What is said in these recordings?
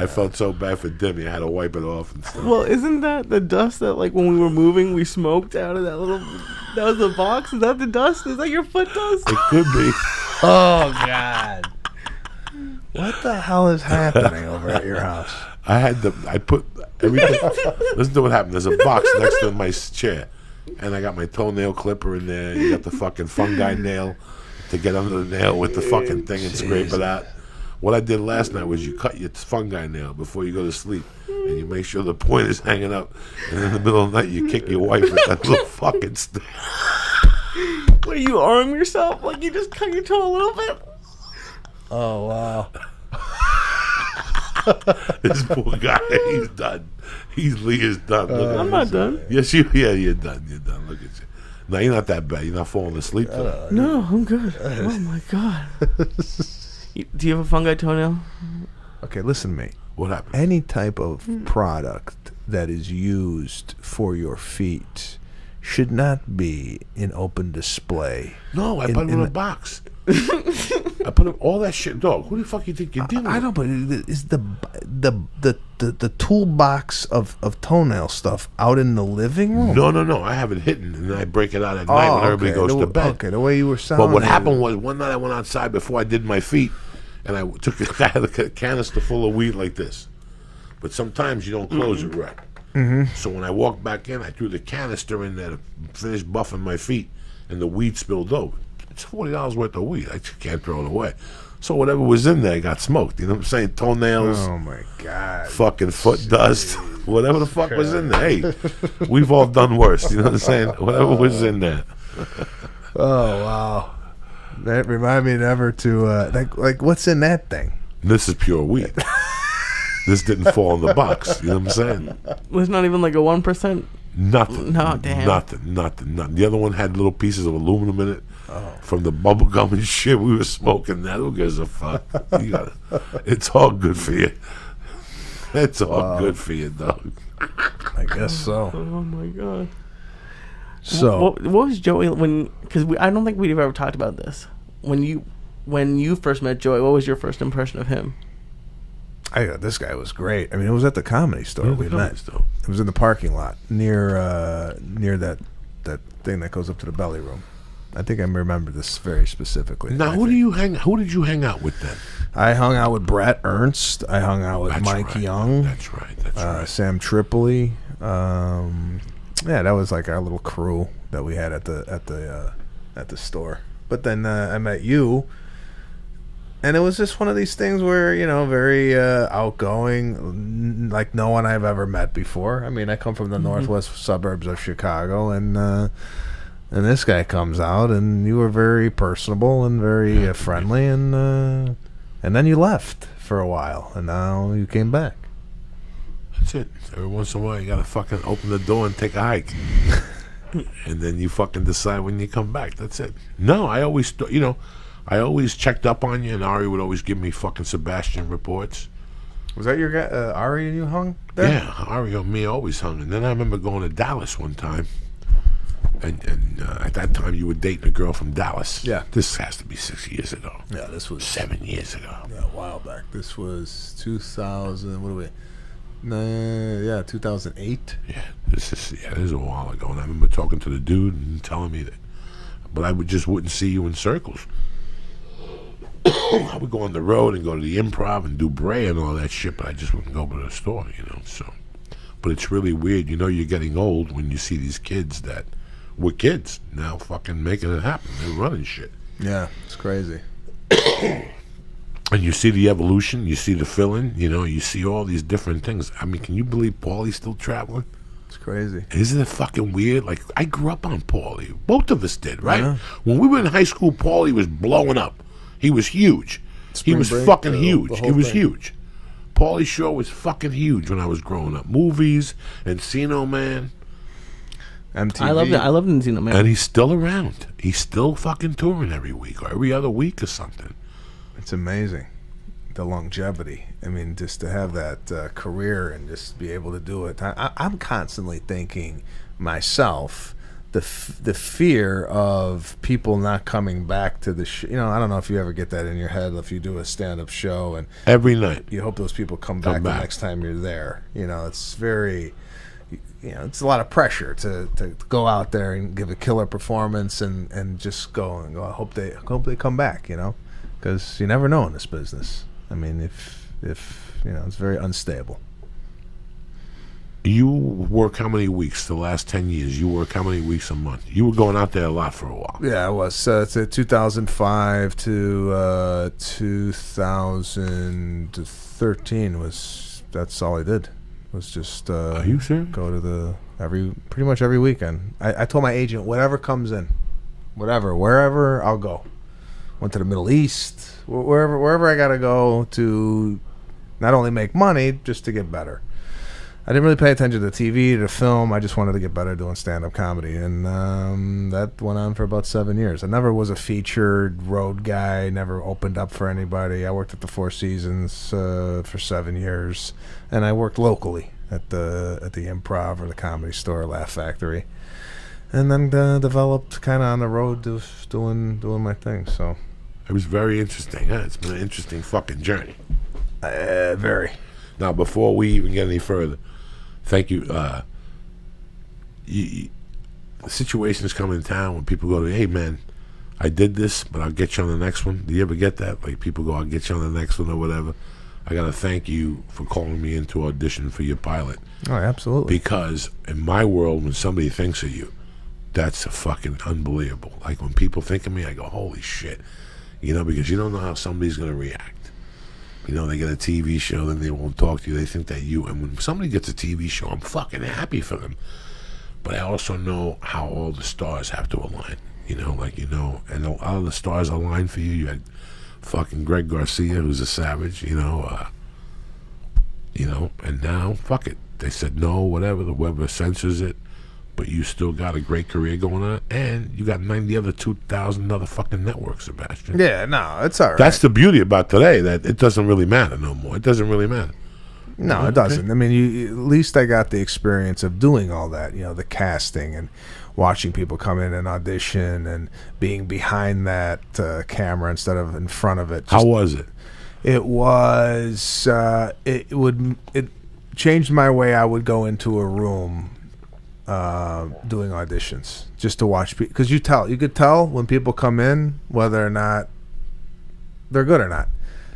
I felt so bad for Demi. I had to wipe it off and stuff. Well, isn't that the dust that, like, when we were moving, we smoked out of that little... That was the box? Is that the dust? Is that your foot dust? It could be. Oh, God. What the hell is happening over at your house? I put everything. Listen to what happened. There's a box next to my chair, and I got my toenail clipper in there. You got the fucking fungi nail to get under the nail with the fucking thing and scrape it out. What I did last night was you cut your fungi nail before you go to sleep, and you make sure the point is hanging up, and in the middle of the night you kick your wife with that little fucking stick. Where you arm yourself? Like you just cut your toe a little bit? Oh, wow. This poor guy, he's done. Lee is done. I'm not done. Yes, you're done. You're done. Look at you. No, you're not that bad. You're not falling asleep. No, I'm good. Oh, my God. Do you have a fungi toenail? Okay, listen to me. What happened? Any type of product that is used for your feet should not be in open display. No, I put it in a box. I put all that shit, dog. Who the fuck you think you're dealing with? I know, but is the toolbox of toenail stuff out in the living room? No. I have it hidden, and then I break it out at night when everybody goes to bed. Okay, the way you were sounding. But what happened was one night I went outside before I did my feet, and I had a canister full of weed like this. But sometimes you don't close it right. Mm-hmm. So when I walked back in, I threw the canister in there to finish buffing my feet, and the weed spilled over. It's $40 worth of weed. I just can't throw it away. So whatever was in there got smoked. You know what I'm saying? Toenails. Oh, my God. Fucking foot dust. Whatever the fuck was in there. Hey, we've all done worse. You know what I'm saying? Whatever was in there. Oh, wow. That remind me never to, like what's in that thing? This is pure weed. This didn't fall in the box. You know what I'm saying? There's not even like a 1%? Nothing. No, damn. Nothing. The other one had little pieces of aluminum in it. From the bubble gum and shit we were smoking. That who gives a fuck? It's all good for you. It's all good for you, dog. I guess so. Oh my God. So what was Joey when? Because I don't think we've ever talked about this. When you first met Joey, what was your first impression of him? This guy was great. I mean, it was at the Comedy Store we met. It was in the parking lot near that thing that goes up to the belly room. I think I remember this very specifically. Now, who did you hang out with then? I hung out with Brett Ernst. I hung out with Mike Young. That's right. Sam Tripoli. That was like our little crew that we had at the store. But then I met you, and it was just one of these things where, you know, very outgoing, like no one I've ever met before. I mean, I come from the northwest suburbs of Chicago, and this guy comes out, and you were very personable and very friendly, and then you left for a while, and now you came back. That's it. Every once in a while, you gotta fucking open the door and take a hike, and then you fucking decide when you come back. That's it. No, I always, I always checked up on you, and Ari would always give me fucking Sebastian reports. Was that your guy, Ari, and you hung there? Yeah, Ari and me always hung, and then I remember going to Dallas one time. And at that time, you were dating a girl from Dallas. Yeah. This has to be 6 years ago. Yeah, this was 7 years ago. Yeah, a while back. This was 2000. What are we? 2008. Yeah, this is a while ago. And I remember talking to the dude and telling me that, but I wouldn't see you in circles. I would go on the road and go to the Improv and do Bray and all that shit, but I just wouldn't go to the store, So, but it's really weird. You're getting old when you see these kids that. We're kids now, fucking making it happen. They're running shit. Yeah, it's crazy. And you see the evolution, you see the fill-in, you see all these different things. I mean, can you believe Paulie's still traveling? It's crazy. Isn't it fucking weird? Like, I grew up on Paulie. Both of us did, right? Yeah. When we were in high school, Paulie was blowing up. He was huge. He was fucking huge. He was huge. Paulie Shaw was fucking huge when I was growing up. Movies, Encino Man. MTV. I loved Encino Man. And he's still around. He's still fucking touring every week or every other week or something. It's amazing, the longevity. I mean, just to have that career and just be able to do it. I'm constantly thinking myself the fear of people not coming back to the show. I don't know if you ever get that in your head if you do a stand-up show and every night you hope those people come back the next time you're there. It's very, it's a lot of pressure to go out there and give a killer performance and just go. I hope they come back. Because you never know in this business. I mean, if it's very unstable. You work how many weeks? The last 10 years, you work how many weeks a month? You were going out there a lot for a while. Yeah, I was. It's 2005 to 2013 that's all I did. Was just Are you serious? Go to pretty much every weekend. I told my agent, whatever comes in, wherever I'll go. Went to the Middle East, wherever I gotta go to, not only make money, just to get better. I didn't really pay attention to TV, to film. I just wanted to get better doing stand-up comedy, and that went on for about 7 years. I never was a featured road guy. Never opened up for anybody. I worked at the Four Seasons for 7 years, and I worked locally at the Improv or the Comedy Store, Laugh Factory, and then developed kind of on the road, doing my thing. So it was very interesting. Huh? It's been an interesting fucking journey. Very. Now, before we even get any further, thank you. The situations come in town when people go to, hey man, I did this, but I'll get you on the next one. Do you ever get that? Like people go, I'll get you on the next one or whatever. I gotta thank you for calling me in to audition for your pilot. Oh, absolutely. Because in my world, when somebody thinks of you, that's a fucking unbelievable. Like when people think of me, I go, holy shit. Because you don't know how somebody's gonna react. They get a TV show, then they won't talk to you. They think that you, and when somebody gets a TV show, I'm fucking happy for them. But I also know how all the stars have to align. And a lot of the stars align for you. You had fucking Greg Garcia, who's a savage, and now, fuck it. They said no, whatever, the Weber censors it, but you still got a great career going on, and you got 90 other 2,000 other fucking networks, Sebastian. Yeah, no, it's all right. That's the beauty about today, that it doesn't really matter no more. It doesn't really matter. No, it doesn't. I mean, at least I got the experience of doing all that, the casting and watching people come in and audition and being behind that camera instead of in front of it. How was it? It was, it changed my way I would go into a room doing auditions just to watch people, because you could tell when people come in whether or not they're good or not.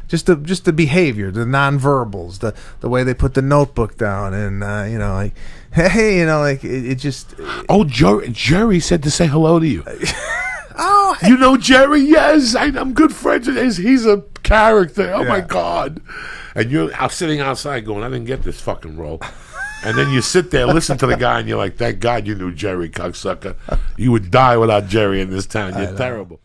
Just the behavior, the nonverbals, the way they put the notebook down, and like, hey, it just. Oh, Jerry said to say hello to you. Oh, hey. You know Jerry? Yes, I'm good friends with him. He's a character. Oh my God! And you're sitting outside going, I didn't get this fucking role. And then you sit there, listen to the guy, and you're like, thank God you knew Jerry, cocksucker. You would die without Jerry in this town. You're terrible.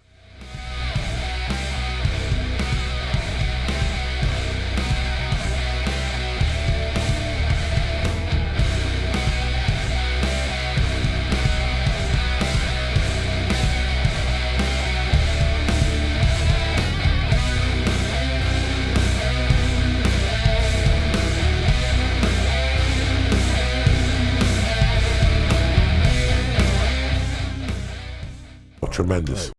Tremendous.